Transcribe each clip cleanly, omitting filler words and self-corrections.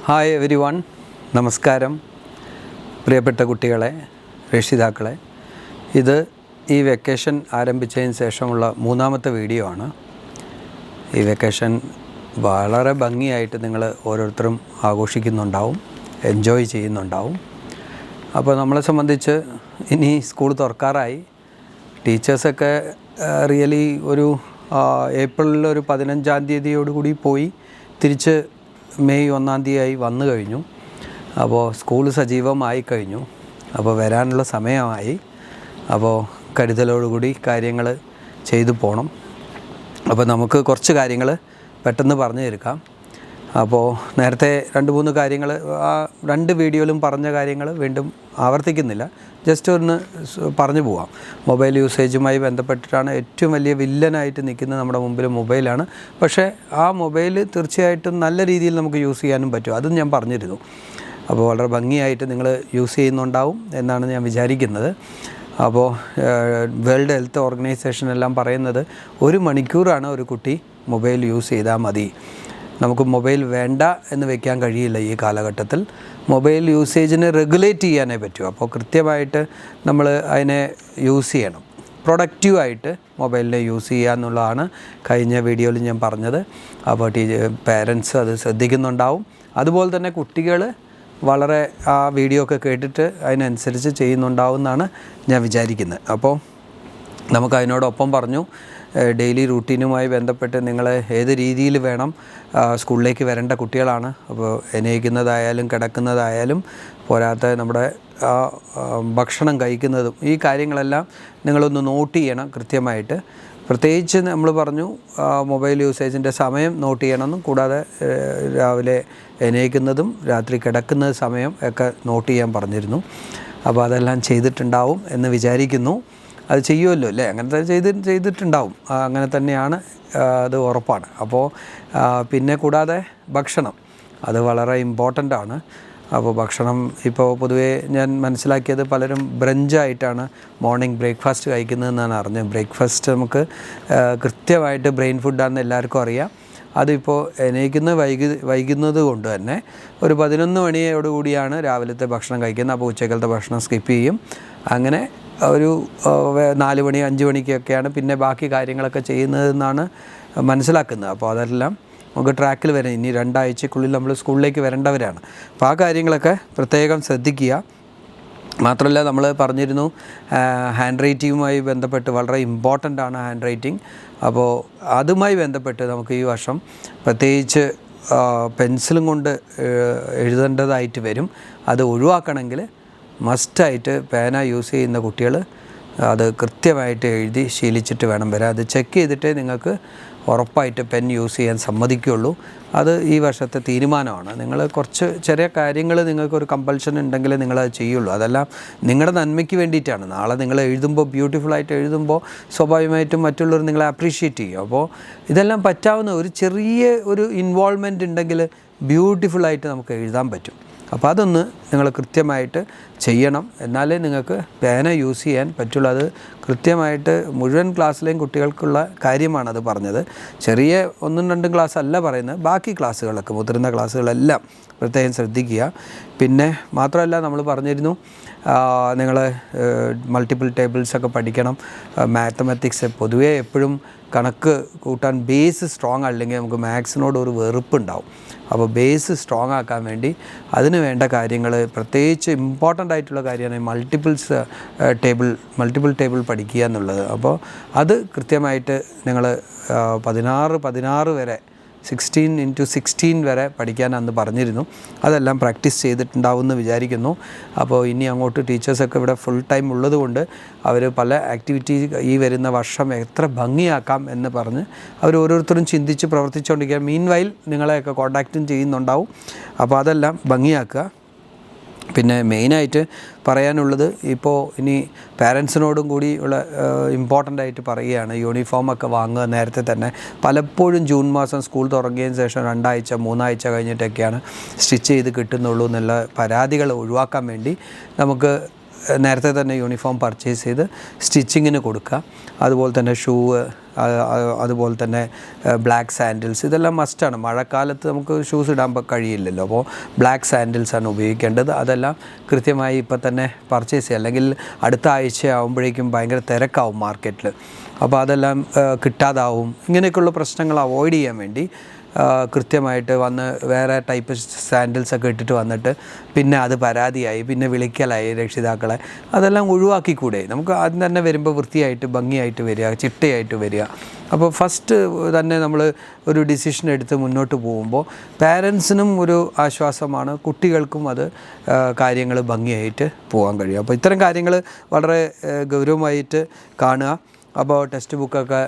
Hi every one, നമസ്കാരം. പ്രിയപ്പെട്ട കുട്ടികളെ, രക്ഷിതാക്കളെ, ഇത് ഈ വെക്കേഷൻ ആരംഭിച്ചതിന് ശേഷമുള്ള മൂന്നാമത്തെ വീഡിയോ ആണ്. ഈ വെക്കേഷൻ വളരെ ഭംഗിയായിട്ട് നിങ്ങൾ ഓരോരുത്തരും ആഘോഷിക്കുന്നുണ്ടാവും, എൻജോയ് ചെയ്യുന്നുണ്ടാവും. അപ്പോൾ നമ്മളെ സംബന്ധിച്ച് ഇനി സ്കൂൾ തുറക്കാറായി. ടീച്ചേഴ്സൊക്കെ റിയലി ഒരു ഏപ്രിലിൽ ഒരു 15-ാം തീയതിയോടുകൂടി പോയി തിരിച്ച് മെയ് 1-ാം തീയതി വന്നു കഴിഞ്ഞു. അപ്പോൾ സ്കൂൾ സജീവമായി കഴിഞ്ഞു. അപ്പോൾ വരാനുള്ള സമയമായി. അപ്പോൾ കരുതലോടുകൂടി കാര്യങ്ങൾ ചെയ്തു പോകണം. അപ്പോൾ നമുക്ക് കുറച്ച് കാര്യങ്ങൾ പെട്ടെന്ന് പറഞ്ഞു തീർക്കാം. അപ്പോൾ നേരത്തെ 2-3 കാര്യങ്ങൾ രണ്ട് വീഡിയോയിലും പറഞ്ഞ കാര്യങ്ങൾ വീണ്ടും ആവർത്തിക്കുന്നില്ല, ജസ്റ്റ് ഒന്ന് പറഞ്ഞു പോവാം. മൊബൈൽ യൂസേജുമായി ബന്ധപ്പെട്ടിട്ടാണ് ഏറ്റവും വലിയ വില്ലനായിട്ട് നിൽക്കുന്നത് നമ്മുടെ മുമ്പിൽ മൊബൈലാണ്. പക്ഷേ ആ മൊബൈൽ തീർച്ചയായിട്ടും നല്ല രീതിയിൽ നമുക്ക് യൂസ് ചെയ്യാനും പറ്റും, അതും ഞാൻ പറഞ്ഞിരുന്നു. അപ്പോൾ വളരെ ഭംഗിയായിട്ട് നിങ്ങൾ യൂസ് ചെയ്യുന്നുണ്ടാവും എന്നാണ് ഞാൻ വിചാരിക്കുന്നത്. അപ്പോൾ വേൾഡ് ഹെൽത്ത് ഓർഗനൈസേഷൻ എല്ലാം പറയുന്നത് 1 മണിക്കൂറാണ് ഒരു കുട്ടി മൊബൈൽ യൂസ് ചെയ്താൽ മതി. നമുക്ക് മൊബൈൽ വേണ്ട എന്ന് വെക്കാൻ കഴിയില്ല. ഈ കാലഘട്ടത്തിൽ മൊബൈൽ യൂസേജിനെ റെഗുലേറ്റ് ചെയ്യാനേ പറ്റൂ. അപ്പോൾ കൃത്യമായിട്ട് നമ്മൾ അതിനെ യൂസ് ചെയ്യണം, പ്രൊഡക്റ്റീവായിട്ട് മൊബൈലിനെ യൂസ് ചെയ്യുക എന്നുള്ളതാണ് കഴിഞ്ഞ വീഡിയോയിൽ ഞാൻ പറഞ്ഞത്. അപ്പോൾ പേരൻസ് അത് ശ്രദ്ധിക്കുന്നുണ്ടാവും. അതുപോലെ തന്നെ കുട്ടികൾ വളരെ ആ വീഡിയോ ഒക്കെ കേട്ടിട്ട് അതിനനുസരിച്ച് ചെയ്യുന്നുണ്ടാവും എന്നാണ് ഞാൻ വിചാരിക്കുന്നത്. അപ്പോൾ നമുക്ക് അതിനോടൊപ്പം പറഞ്ഞു, ഡെയിലി റൂട്ടീനുമായി ബന്ധപ്പെട്ട് നിങ്ങൾ ഏത് രീതിയിൽ വേണം സ്കൂളിലേക്ക് വരേണ്ട കുട്ടികളാണ്. അപ്പോൾ എണീക്കുന്നതായാലും കിടക്കുന്നതായാലും പോരാത്ത നമ്മുടെ ഭക്ഷണം കഴിക്കുന്നതും ഈ കാര്യങ്ങളെല്ലാം നിങ്ങളൊന്ന് നോട്ട് ചെയ്യണം കൃത്യമായിട്ട്. പ്രത്യേകിച്ച് നമ്മൾ പറഞ്ഞു മൊബൈൽ യൂസേജിൻ്റെ സമയം നോട്ട് ചെയ്യണമെന്നും, കൂടാതെ രാവിലെ എണീക്കുന്നതും രാത്രി കിടക്കുന്ന സമയം ഒക്കെ നോട്ട് ചെയ്യാൻ പറഞ്ഞിരുന്നു. അപ്പോൾ അതെല്ലാം ചെയ്തിട്ടുണ്ടാവും എന്ന് വിചാരിക്കുന്നു. അത് ചെയ്യുമല്ലോ അല്ലേ? അങ്ങനത്തെ ചെയ്തിട്ടുണ്ടാവും. അങ്ങനെ തന്നെയാണ്, അത് ഉറപ്പാണ്. അപ്പോൾ പിന്നെ കൂടാതെ ഭക്ഷണം അത് വളരെ ഇമ്പോർട്ടൻ്റ് ആണ്. അപ്പോൾ ഭക്ഷണം ഇപ്പോൾ പൊതുവേ ഞാൻ മനസ്സിലാക്കിയത് പലരും ബ്രഞ്ചായിട്ടാണ് മോർണിംഗ് ബ്രേക്ക്ഫാസ്റ്റ് കഴിക്കുന്നതെന്നാണ് അറിഞ്ഞത്. ബ്രേക്ക്ഫാസ്റ്റ് നമുക്ക് കൃത്യമായിട്ട് ബ്രെയിൻ ഫുഡാണെന്ന് എല്ലാവർക്കും അറിയാം. അതിപ്പോൾ വൈകുന്നത് കൊണ്ട് തന്നെ ഒരു 11 മണിയോടുകൂടിയാണ് രാവിലത്തെ ഭക്ഷണം കഴിക്കുന്നത്. അപ്പോൾ ഉച്ചക്കലത്തെ ഭക്ഷണം സ്കിപ്പ് ചെയ്യും. അങ്ങനെ ഒരു 4 മണി 5 മണിക്കൊക്കെയാണ് പിന്നെ ബാക്കി കാര്യങ്ങളൊക്കെ ചെയ്യുന്നതെന്നാണ് മനസ്സിലാക്കുന്നത്. അപ്പോൾ അതെല്ലാം നമുക്ക് ട്രാക്കിൽ വരാം. ഇനി 2 ആഴ്ചക്കുള്ളിൽ നമ്മൾ സ്കൂളിലേക്ക് വരേണ്ടവരാണ്. അപ്പോൾ ആ കാര്യങ്ങളൊക്കെ പ്രത്യേകം ശ്രദ്ധിക്കുക. മാത്രമല്ല, നമ്മൾ പറഞ്ഞിരുന്നു ഹാൻഡ് റൈറ്റിങ്ങുമായി ബന്ധപ്പെട്ട് വളരെ ഇമ്പോർട്ടൻ്റ് ആണ് ഹാൻഡ് റൈറ്റിംഗ്. അപ്പോൾ അതുമായി ബന്ധപ്പെട്ട് നമുക്ക് ഈ വർഷം പ്രത്യേകിച്ച് പെൻസിലും കൊണ്ട് എഴുതേണ്ടതായിട്ട് വരും. അത് ഒഴിവാക്കണമെങ്കിൽ മസ്റ്റായിട്ട് പേന യൂസ് ചെയ്യുന്ന കുട്ടികൾ അത് കൃത്യമായിട്ട് എഴുതി ശീലിച്ചിട്ട് വേണം വരാൻ. അത് ചെക്ക് ചെയ്തിട്ടേ നിങ്ങൾക്ക് ഉറപ്പായിട്ട് പെൻ യൂസ് ചെയ്യാൻ സമ്മതിക്കുകയുള്ളൂ. അത് ഈ വർഷത്തെ തീരുമാനമാണ്. നിങ്ങൾ കുറച്ച് ചെറിയ കാര്യങ്ങൾ നിങ്ങൾക്കൊരു കമ്പൽഷൻ ഉണ്ടെങ്കിൽ നിങ്ങളത് ചെയ്യുള്ളൂ. അതെല്ലാം നിങ്ങളുടെ നന്മയ്ക്ക് വേണ്ടിയിട്ടാണ്. നാളെ നിങ്ങൾ എഴുതുമ്പോൾ ബ്യൂട്ടിഫുള്ളായിട്ട് എഴുതുമ്പോൾ സ്വാഭാവികമായിട്ടും മറ്റുള്ളവർ നിങ്ങളെ അപ്രീഷിയേറ്റ് ചെയ്യും. അപ്പോൾ ഇതെല്ലാം പറ്റാവുന്ന ഒരു ചെറിയ ഒരു ഇൻവോൾവ്മെൻ്റ് ഉണ്ടെങ്കിൽ ബ്യൂട്ടിഫുള്ളായിട്ട് നമുക്ക് എഴുതാൻ പറ്റും. അപ്പോൾ അതൊന്ന് നിങ്ങൾ കൃത്യമായിട്ട് ചെയ്യണം, എന്നാലേ നിങ്ങൾക്ക് പേന യൂസ് ചെയ്യാൻ പറ്റുള്ളൂ. അത് കൃത്യമായിട്ട് മുഴുവൻ ക്ലാസ്സിലെയും കുട്ടികൾക്കുള്ള കാര്യമാണത് പറഞ്ഞത്. ചെറിയ 1-2 ക്ലാസ് അല്ല പറയുന്നത്, ബാക്കി ക്ലാസ്സുകളൊക്കെ മുതിർന്ന ക്ലാസ്സുകളെല്ലാം പ്രത്യേകം ശ്രദ്ധിക്കുക. പിന്നെ മാത്രമല്ല, നമ്മൾ പറഞ്ഞിരുന്നു നിങ്ങൾ മൾട്ടിപ്പിൾ ടേബിൾസൊക്കെ പഠിക്കണം. മാത്തമാറ്റിക്സ് പൊതുവേ എപ്പോഴും കണക്ക് കൂട്ടാൻ ബേസ് സ്ട്രോങ് അല്ലെങ്കിൽ നമുക്ക് മാത്സിനോട് ഒരു വെറുപ്പുണ്ടാവും. അപ്പോൾ ബേസ് സ്ട്രോങ് ആക്കാൻ വേണ്ടി അതിന് വേണ്ട കാര്യങ്ങൾ, പ്രത്യേകിച്ച് ഇമ്പോർട്ടൻ്റ് ആയിട്ടുള്ള കാര്യമാണ് മൾട്ടിപ്പിൾ ടേബിൾ പഠിക്കുക എന്നുള്ളത്. അപ്പോൾ അത് കൃത്യമായിട്ട് നിങ്ങൾ 16 വരെ 16x16 വരെ പഠിക്കാൻ അന്ന് പറഞ്ഞിരുന്നു. അതെല്ലാം പ്രാക്ടീസ് ചെയ്തിട്ടുണ്ടാവുമെന്ന് വിചാരിക്കുന്നു. അപ്പോൾ ഇനി അങ്ങോട്ട് ടീച്ചേഴ്സൊക്കെ ഇവിടെ ഫുൾ ടൈം ഉള്ളതുകൊണ്ട് അവർ പല ആക്ടിവിറ്റി ഈ വരുന്ന വർഷം എത്ര ഭംഗിയാക്കാം എന്ന് പറഞ്ഞ് അവർ ഓരോരുത്തരും ചിന്തിച്ച് പ്രവർത്തിച്ചുകൊണ്ടിരിക്കുക. മീൻവൈൽ നിങ്ങളെയൊക്കെ കോൺടാക്റ്റും ചെയ്യുന്നുണ്ടാവും. അപ്പോൾ അതെല്ലാം ഭംഗിയാക്കുക. പിന്നെ മെയിനായിട്ട് പറയാനുള്ളത്, ഇപ്പോൾ ഇനി പാരൻസിനോടും കൂടി ഉള്ള ഇമ്പോർട്ടൻ്റ് ആയിട്ട് പറയുകയാണ്, യൂണിഫോമൊക്കെ വാങ്ങുക നേരത്തെ തന്നെ. പലപ്പോഴും ജൂൺ മാസം സ്കൂൾ തുടങ്ങിയതിന് ശേഷം 2 ആഴ്ച 3 ആഴ്ച കഴിഞ്ഞിട്ടൊക്കെയാണ് സ്റ്റിച്ച് ചെയ്ത് കിട്ടുന്നുള്ളൂ എന്നുള്ള പരാതികൾ ഒഴിവാക്കാൻ വേണ്ടി നമുക്ക് നേരത്തെ തന്നെ യൂണിഫോം പർച്ചേസ് ചെയ്ത് സ്റ്റിച്ചിങ്ങിന് കൊടുക്കുക. അതുപോലെ തന്നെ ഷൂ, അതുപോലെ തന്നെ ബ്ലാക്ക് സാൻഡിൽസ്, ഇതെല്ലാം മസ്റ്റാണ്. മഴക്കാലത്ത് നമുക്ക് ഷൂസ് ഇടാൻ കഴിയില്ലല്ലോ, അപ്പോൾ ബ്ലാക്ക് സാൻഡിൽസാണ് ഉപയോഗിക്കേണ്ടത്. അതെല്ലാം കൃത്യമായി ഇപ്പം തന്നെ പർച്ചേസ് ചെയ്യുക, അല്ലെങ്കിൽ അടുത്ത ആഴ്ച ആകുമ്പോഴേക്കും ഭയങ്കര തിരക്കാവും മാർക്കറ്റിൽ. അപ്പോൾ അതെല്ലാം കിട്ടാതാവും. ഇങ്ങനെയൊക്കെയുള്ള പ്രശ്നങ്ങൾ അവോയ്ഡ് ചെയ്യാൻ വേണ്ടി കൃത്യമായിട്ട് വന്ന് വേറെ ടൈപ്പ് സാൻഡിൽസൊക്കെ ഇട്ടിട്ട് വന്നിട്ട് പിന്നെ അത് പരാതിയായി, പിന്നെ വിളിക്കലായി രക്ഷിതാക്കളെ, അതെല്ലാം ഒഴിവാക്കിക്കൂടെ? നമുക്ക് ആദ്യം തന്നെ വരുമ്പോൾ വൃത്തിയായിട്ട് ഭംഗിയായിട്ട് വരിക, ചിട്ടയായിട്ട് വരിക. അപ്പോൾ ഫസ്റ്റ് തന്നെ നമ്മൾ ഒരു ഡിസിഷൻ എടുത്ത് മുന്നോട്ട് പോകുമ്പോൾ പാരൻസിനും ഒരു ആശ്വാസമാണ്, കുട്ടികൾക്കും അത് കാര്യങ്ങൾ ഭംഗിയായിട്ട് പോകാൻ കഴിയും. അപ്പോൾ ഇത്തരം കാര്യങ്ങൾ വളരെ ഗൗരവമായിട്ട് കാണുക. അപ്പോൾ ടെക്സ്റ്റ് ബുക്കൊക്കെ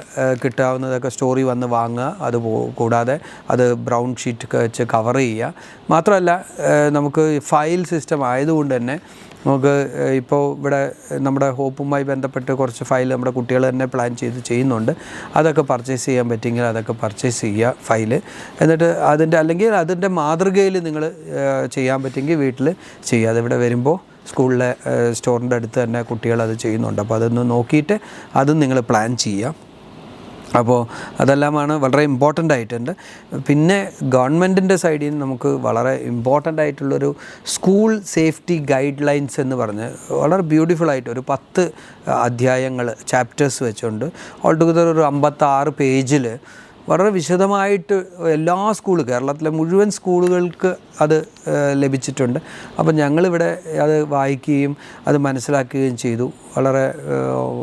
കിട്ടാവുന്നതൊക്കെ സ്റ്റോറി വന്ന് വാങ്ങുക. അത് കൂടാതെ അത് ബ്രൗൺ ഷീറ്റ് വെച്ച് കവർ ചെയ്യുക. മാത്രമല്ല നമുക്ക് ഫയൽ സിസ്റ്റം ആയതുകൊണ്ട് തന്നെ നമുക്ക് ഇപ്പോൾ ഇവിടെ നമ്മുടെ ഹോപ്പുമായി ബന്ധപ്പെട്ട് കുറച്ച് ഫയൽ നമ്മുടെ കുട്ടികൾ തന്നെ പ്ലാൻ ചെയ്ത് ചെയ്യുന്നുണ്ട്. അതൊക്കെ പർച്ചേസ് ചെയ്യാൻ പറ്റുമെങ്കിൽ അതൊക്കെ പർച്ചേസ് ചെയ്യുക ഫയല്. എന്നിട്ട് അതിൻ്റെ മാതൃകയിൽ നിങ്ങൾ ചെയ്യാൻ പറ്റുമെങ്കിൽ വീട്ടിൽ ചെയ്യുക. അതിവിടെ വരുമ്പോൾ സ്കൂളിലെ സ്റ്റോറിൻ്റെ അടുത്ത് തന്നെ കുട്ടികൾ അത് ചെയ്യുന്നുണ്ട്. അപ്പോൾ അതൊന്ന് നോക്കിയിട്ട് അതും നിങ്ങൾ പ്ലാൻ ചെയ്യുക. അപ്പോൾ അതെല്ലാമാണ് വളരെ ഇമ്പോർട്ടൻ്റ് ആയിട്ടുണ്ട്. പിന്നെ ഗവൺമെൻറ്റിൻ്റെ സൈഡിൽ നിന്ന് നമുക്ക് വളരെ ഇമ്പോർട്ടൻ്റ് ആയിട്ടുള്ളൊരു സ്കൂൾ സേഫ്റ്റി ഗൈഡ് ലൈൻസ് എന്ന് പറഞ്ഞ് വളരെ ബ്യൂട്ടിഫുള്ളായിട്ട് ഒരു 10 അധ്യായങ്ങൾ, ചാപ്റ്റേഴ്സ് വെച്ചുകൊണ്ട് ഓൾ ടുഗദർ ഒരു 56 പേജിൽ വളരെ വിശദമായിട്ട് എല്ലാ കേരളത്തിലെ മുഴുവൻ സ്കൂളുകൾക്ക് അത് ലഭിച്ചിട്ടുണ്ട്. അപ്പം ഞങ്ങളിവിടെ അത് വായിക്കുകയും അത് മനസ്സിലാക്കുകയും ചെയ്തു.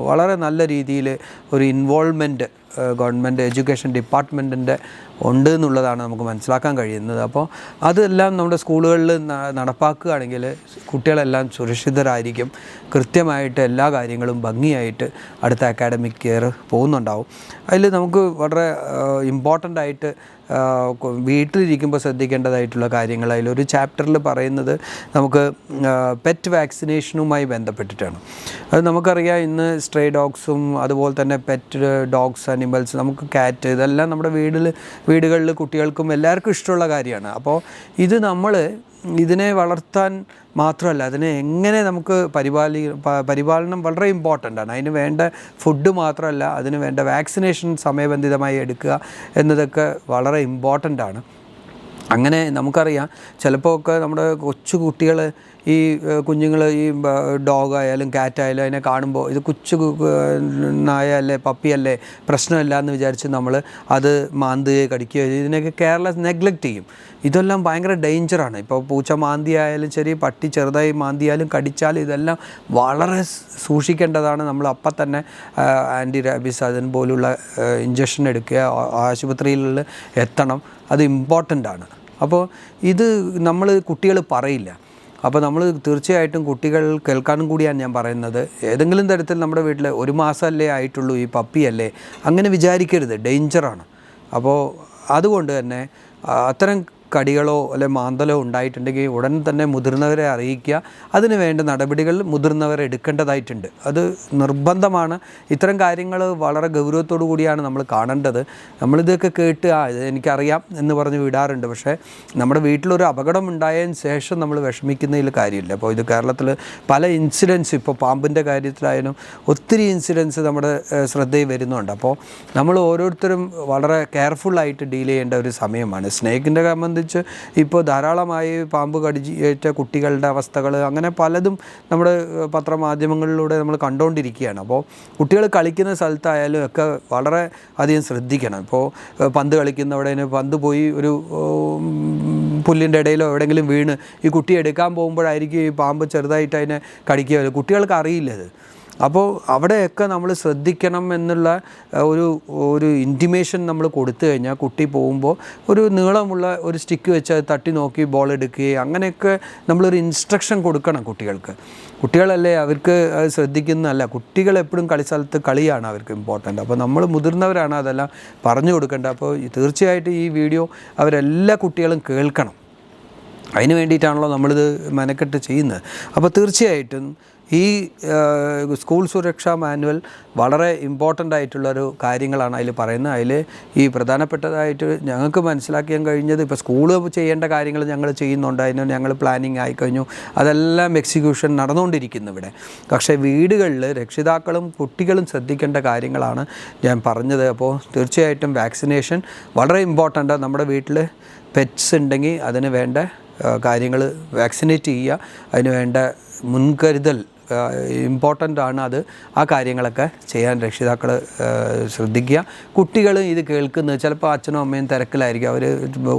വളരെ നല്ല രീതിയിൽ ഒരു ഇൻവോൾവ്മെൻറ്റ് ഗവൺമെൻറ് എഡ്യൂക്കേഷൻ ഡിപ്പാർട്ട്മെൻറ്റിൻ്റെ ഉണ്ട് എന്നുള്ളതാണ് നമുക്ക് മനസ്സിലാക്കാൻ കഴിയുന്നത്. അപ്പോൾ അതെല്ലാം നമ്മുടെ സ്കൂളുകളിൽ നടപ്പാക്കുകയാണെങ്കിൽ കുട്ടികളെല്ലാം സുരക്ഷിതരായിരിക്കും. കൃത്യമായിട്ട് എല്ലാ കാര്യങ്ങളും ഭംഗിയായിട്ട് അടുത്ത അക്കാഡമിക് ഇയർ പോകുന്നുണ്ടാവും. അതിൽ നമുക്ക് വളരെ ഇമ്പോർട്ടൻ്റ് ആയിട്ട് വീട്ടിലിരിക്കുമ്പോൾ ശ്രദ്ധിക്കേണ്ടതായിട്ടുള്ള കാര്യങ്ങൾ, അതിലൊരു ചാപ്റ്ററിൽ പറയുന്നത് നമുക്ക് പെറ്റ് വാക്സിനേഷനുമായി ബന്ധപ്പെട്ടിട്ടാണ്. അത് നമുക്കറിയാം, ഇന്ന് സ്ട്രേ ഡോഗ്സും അതുപോലെ തന്നെ പെറ്റ് ഡോഗ്സ്, അനിമൽസ്, നമുക്ക് കാറ്റ്, ഇതെല്ലാം നമ്മുടെ വീടുകളിൽ കുട്ടികൾക്കും എല്ലാവർക്കും ഇഷ്ടമുള്ള കാര്യമാണ്. അപ്പോൾ ഇത് നമ്മൾ ഇതിനെ വളർത്താൻ മാത്രമല്ല, അതിനെ എങ്ങനെ നമുക്ക് പരിപാലനം വളരെ ഇമ്പോർട്ടൻ്റ് ആണ്. അതിന് വേണ്ട ഫുഡ് മാത്രമല്ല, അതിന് വേണ്ട വാക്സിനേഷൻ സമയബന്ധിതമായി എടുക്കുക എന്നതൊക്കെ വളരെ ഇമ്പോർട്ടൻ്റ് ആണ്. അങ്ങനെ നമുക്കറിയാം, ചിലപ്പോൾ ഒക്കെ നമ്മുടെ കൊച്ചു കുട്ടികൾ ഈ കുഞ്ഞുങ്ങൾ ഈ ഡോഗായാലും കാറ്റായാലും അതിനെ കാണുമ്പോൾ ഇത് കൊച്ചു നായയല്ലേ, പപ്പിയല്ലേ, പ്രശ്നമില്ല എന്ന് വിചാരിച്ച് നമ്മൾ അത് മാന്തുകയോ കടിക്കുകയോ ഇതിനൊക്കെ കേരളം നെഗ്ലക്റ്റ് ചെയ്യും. ഇതെല്ലാം ഭയങ്കര ഡേഞ്ചറാണ്. ഇപ്പോൾ പൂച്ച മാന്തിയായാലും ശരി, പട്ടി ചെറുതായി മാന്തിയാലും കടിച്ചാലും ഇതെല്ലാം വളരെ സൂക്ഷിക്കേണ്ടതാണ്. നമ്മൾ അപ്പം തന്നെ ആൻറ്റി റാബീസ് അതിന് പോലുള്ള ഇഞ്ചക്ഷൻ എടുക്കുക, ആശുപത്രിയിൽ എത്തണം. അത് ഇമ്പോർട്ടൻ്റ് ആണ്. അപ്പോൾ ഇത് നമ്മൾ കുട്ടികൾ പറയില്ല. അപ്പോൾ നമ്മൾ തീർച്ചയായിട്ടും കുട്ടികൾ കേൾക്കാനും കൂടിയാണ് ഞാൻ പറയുന്നത്. ഏതെങ്കിലും തരത്തിൽ നമ്മുടെ വീട്ടിൽ 1 മാസമല്ലേ ആയിട്ടുള്ളൂ, ഈ പപ്പിയല്ലേ, അങ്ങനെ വിചാരിക്കരുത്, ഡേഞ്ചറാണ്. അപ്പോൾ അതുകൊണ്ട് തന്നെ അത്തരം കടികളോ അല്ലെ മാന്തലോ ഉണ്ടായിട്ടുണ്ടെങ്കിൽ ഉടൻ തന്നെ മുതിർന്നവരെ അറിയിക്കുക. അതിന് വേണ്ട നടപടികൾ മുതിർന്നവർ എടുക്കേണ്ടതായിട്ടുണ്ട്. അത് നിർബന്ധമാണ്. ഇത്തരം കാര്യങ്ങൾ വളരെ ഗൗരവത്തോടു കൂടിയാണ് നമ്മൾ കാണേണ്ടത്. നമ്മളിതൊക്കെ കേട്ട് ഇത് എനിക്കറിയാം എന്ന് പറഞ്ഞ് വിടാറുണ്ട്. പക്ഷേ നമ്മുടെ വീട്ടിലൊരു അപകടം ഉണ്ടായതിന് ശേഷം നമ്മൾ വിഷമിക്കുന്നതിൽ കാര്യമില്ല. അപ്പോൾ ഇത് കേരളത്തിൽ പല ഇൻസിഡൻസ്, ഇപ്പോൾ പാമ്പിൻ്റെ കാര്യത്തിലായാലും ഒത്തിരി ഇൻസിഡൻസ് നമ്മുടെ ശ്രദ്ധയിൽ വരുന്നുണ്ട്. അപ്പോൾ നമ്മൾ ഓരോരുത്തരും വളരെ കെയർഫുള്ളായിട്ട് ഡീൽ ചെയ്യേണ്ട ഒരു സമയമാണ്. സ്നേക്കിൻ്റെ സംബന്ധിച്ച് ഇപ്പോൾ ധാരാളമായി പാമ്പ് കടിയേറ്റ കുട്ടികളുടെ അവസ്ഥകൾ അങ്ങനെ പലതും നമ്മുടെ പത്രമാധ്യമങ്ങളിലൂടെ നമ്മൾ കണ്ടുകൊണ്ടിരിക്കുകയാണ്. അപ്പോൾ കുട്ടികൾ കളിക്കുന്ന സ്ഥലത്തായാലും ഒക്കെ വളരെ അധികം ശ്രദ്ധിക്കണം. ഇപ്പോൾ പന്ത് കളിക്കുന്നവിടെ പന്ത് പോയി ഒരു പുല്ലിൻ്റെ ഇടയിലോ എവിടെയെങ്കിലും വീണ് ഈ കുട്ടി എടുക്കാൻ പോകുമ്പോഴായിരിക്കും ഈ പാമ്പ് ചെറുതായിട്ട് അതിനെ കടിക്കുക. കുട്ടികൾക്ക് അറിയില്ലത്. അപ്പോൾ അവിടെയൊക്കെ നമ്മൾ ശ്രദ്ധിക്കണം എന്നുള്ള ഒരു ഇൻറ്റിമേഷൻ നമ്മൾ കൊടുത്തു കഴിഞ്ഞാൽ കുട്ടി പോകുമ്പോൾ ഒരു നീളമുള്ള ഒരു സ്റ്റിക്ക് വെച്ച് അത് തട്ടി നോക്കി ബോൾ എടുക്കുകയും അങ്ങനെയൊക്കെ നമ്മളൊരു ഇൻസ്ട്രക്ഷൻ കൊടുക്കണം കുട്ടികൾക്ക്. കുട്ടികളല്ലേ, അവർക്ക് അത് ശ്രദ്ധിക്കുന്നതല്ല. കുട്ടികൾ എപ്പോഴും കളിസ്ഥലത്ത് കളിയാണ് അവർക്ക് ഇമ്പോർട്ടൻ്റ്. അപ്പോൾ നമ്മൾ മുതിർന്നവരാണ് അതെല്ലാം പറഞ്ഞു കൊടുക്കേണ്ടത്. അപ്പോൾ തീർച്ചയായിട്ടും ഈ വീഡിയോ അവരെല്ലാ കുട്ടികളും കേൾക്കണം. അതിന് വേണ്ടിയിട്ടാണല്ലോ നമ്മളിത് മെനക്കെട്ട് ചെയ്യുന്നത്. അപ്പോൾ തീർച്ചയായിട്ടും ഈ സ്കൂൾ സുരക്ഷാ മാനുവൽ വളരെ ഇമ്പോർട്ടൻ്റ് ആയിട്ടുള്ളൊരു കാര്യങ്ങളാണ് അതിൽ പറയുന്നത്. അതിൽ ഈ പ്രധാനപ്പെട്ടതായിട്ട് ഞങ്ങൾക്ക് മനസ്സിലാക്കാൻ കഴിഞ്ഞത്, ഇപ്പോൾ സ്കൂള് ചെയ്യേണ്ട കാര്യങ്ങൾ ഞങ്ങൾ ചെയ്യുന്നുണ്ട്, അതിന് ഞങ്ങൾ പ്ലാനിങ് ആയിക്കഴിഞ്ഞു, അതെല്ലാം എക്സിക്യൂഷൻ നടന്നുകൊണ്ടിരിക്കുന്നു ഇവിടെ. പക്ഷേ വീടുകളിൽ രക്ഷിതാക്കളും കുട്ടികളും ശ്രദ്ധിക്കേണ്ട കാര്യങ്ങളാണ് ഞാൻ പറഞ്ഞത്. അപ്പോൾ തീർച്ചയായിട്ടും വാക്സിനേഷൻ വളരെ ഇമ്പോർട്ടൻ്റ്. നമ്മുടെ വീട്ടിൽ പെറ്റ്സ് ഉണ്ടെങ്കിൽ അതിന് വേണ്ട കാര്യങ്ങൾ വാക്സിനേറ്റ് ചെയ്യുക, അതിന് വേണ്ട മുൻകരുതൽ ഇമ്പോർട്ടൻ്റ് ആണ്. ആ കാര്യങ്ങളൊക്കെ ചെയ്യാൻ രക്ഷിതാക്കൾ ശ്രദ്ധിക്കുക. കുട്ടികൾ ഇത് കേൾക്കുന്നത് ചിലപ്പോൾ അച്ഛനും അമ്മയും തിരക്കിലായിരിക്കും, അവർ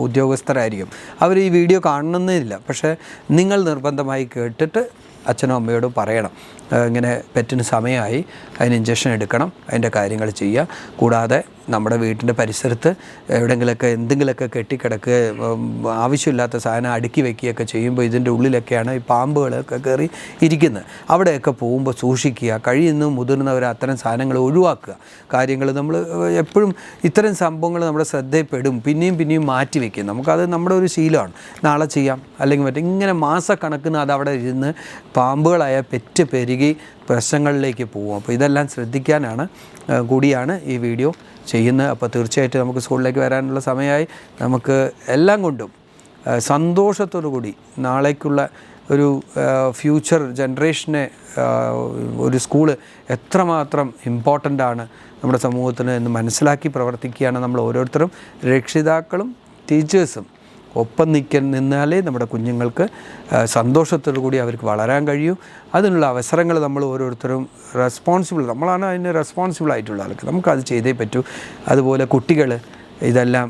ഉദ്യോഗസ്ഥരായിരിക്കും, അവർ ഈ വീഡിയോ കാണണമെന്നില്ല. പക്ഷേ നിങ്ങൾ നിർബന്ധമായി കേട്ടിട്ട് അച്ഛനും അമ്മയോടും പറയണം, ഇങ്ങനെ പെറ്റിന് സമയമായി, അതിന് ഇഞ്ചക്ഷൻ എടുക്കണം, അതിൻ്റെ കാര്യങ്ങൾ ചെയ്യുക. കൂടാതെ നമ്മുടെ വീട്ടിൻ്റെ പരിസരത്ത് എവിടെയെങ്കിലുമൊക്കെ എന്തെങ്കിലുമൊക്കെ കെട്ടിക്കിടക്കുക, ആവശ്യമില്ലാത്ത സാധനം അടുക്കി വയ്ക്കുകയൊക്കെ ചെയ്യുമ്പോൾ ഇതിൻ്റെ ഉള്ളിലൊക്കെയാണ് ഈ പാമ്പുകളൊക്കെ കയറി ഇരിക്കുന്നത്. അവിടെയൊക്കെ പോകുമ്പോൾ സൂക്ഷിക്കുക. കഴിയുന്ന മുതിർന്നവർ അത്തരം സാധനങ്ങൾ ഒഴിവാക്കുക. കാര്യങ്ങൾ നമ്മൾ എപ്പോഴും ഇത്തരം സംഭവങ്ങൾ നമ്മുടെ ശ്രദ്ധയിൽപ്പെടും, പിന്നെയും മാറ്റി വയ്ക്കും. നമുക്കത് നമ്മുടെ ഒരു ശീലമാണ്, നാളെ ചെയ്യാം അല്ലെങ്കിൽ മറ്റേ ഇങ്ങനെ മാസക്കണക്കിന് അതവിടെ ഇരുന്ന് പാമ്പുകളായ പെറ്റ് പെരുകി പ്രശ്നങ്ങളിലേക്ക് പോകും. അപ്പോൾ ഇതെല്ലാം ശ്രദ്ധിക്കാനാണ് കൂടിയാണ് ഈ വീഡിയോ ചെയ്യുന്നത്. അപ്പോൾ തീർച്ചയായിട്ടും നമുക്ക് സ്കൂളിലേക്ക് വരാനുള്ള സമയമായി. നമുക്ക് എല്ലാം കൊണ്ടും സന്തോഷത്തോടു കൂടി നാളേക്കുള്ള ഒരു ഫ്യൂച്ചർ ജനറേഷനെ ഒരു സ്കൂള് എത്രമാത്രം ഇമ്പോർട്ടൻ്റ് ആണ് നമ്മുടെ സമൂഹത്തിന് എന്ന് മനസ്സിലാക്കി പ്രവർത്തിക്കുകയാണ് നമ്മൾ ഓരോരുത്തരും. രക്ഷിതാക്കളും ടീച്ചേഴ്സും ഒപ്പം നിന്നാലേ നമ്മുടെ കുഞ്ഞുങ്ങൾക്ക് സന്തോഷത്തോടു കൂടി അവർക്ക് വളരാൻ കഴിയൂ. അതിനുള്ള അവസരങ്ങൾ നമ്മൾ ഓരോരുത്തരും നമ്മളാണ് അതിന് റെസ്പോൺസിബിൾ ആയിട്ടുള്ള ആൾക്ക്, നമുക്കത് ചെയ്തേ പറ്റൂ. അതുപോലെ കുട്ടികൾ ഇതെല്ലാം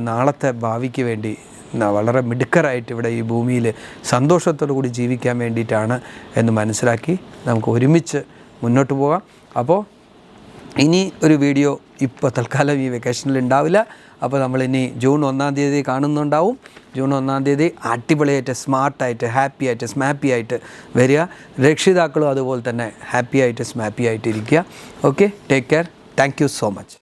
നാളത്തെ ഭാവിക്ക് വേണ്ടി വളരെ മിടുക്കരായിട്ട് ഇവിടെ ഈ ഭൂമിയിൽ സന്തോഷത്തോടു കൂടി ജീവിക്കാൻ വേണ്ടിയിട്ടാണ് എന്ന് മനസ്സിലാക്കി നമുക്ക് ഒരുമിച്ച് മുന്നോട്ട് പോകാം. അപ്പോൾ ഇനി ഒരു വീഡിയോ ഇപ്പോൾ തൽക്കാലം ഈ വെക്കേഷനിൽ ഉണ്ടാവില്ല. അപ്പോൾ നമ്മളിനി ജൂൺ 1-ാം തീയതി കാണുന്നുണ്ടാവും. ജൂൺ 1-ാം തീയതി അടിപൊളിയായിട്ട് സ്മാർട്ടായിട്ട് ഹാപ്പി ആയിട്ട് സ്മാപ്പി ആയിട്ട് വരിക. രക്ഷിതാക്കളും അതുപോലെ തന്നെ ഹാപ്പി ആയിട്ട് സ്മാപ്പി ആയിട്ട് ഇരിക്കുക. Okay, take care. Thank you so much.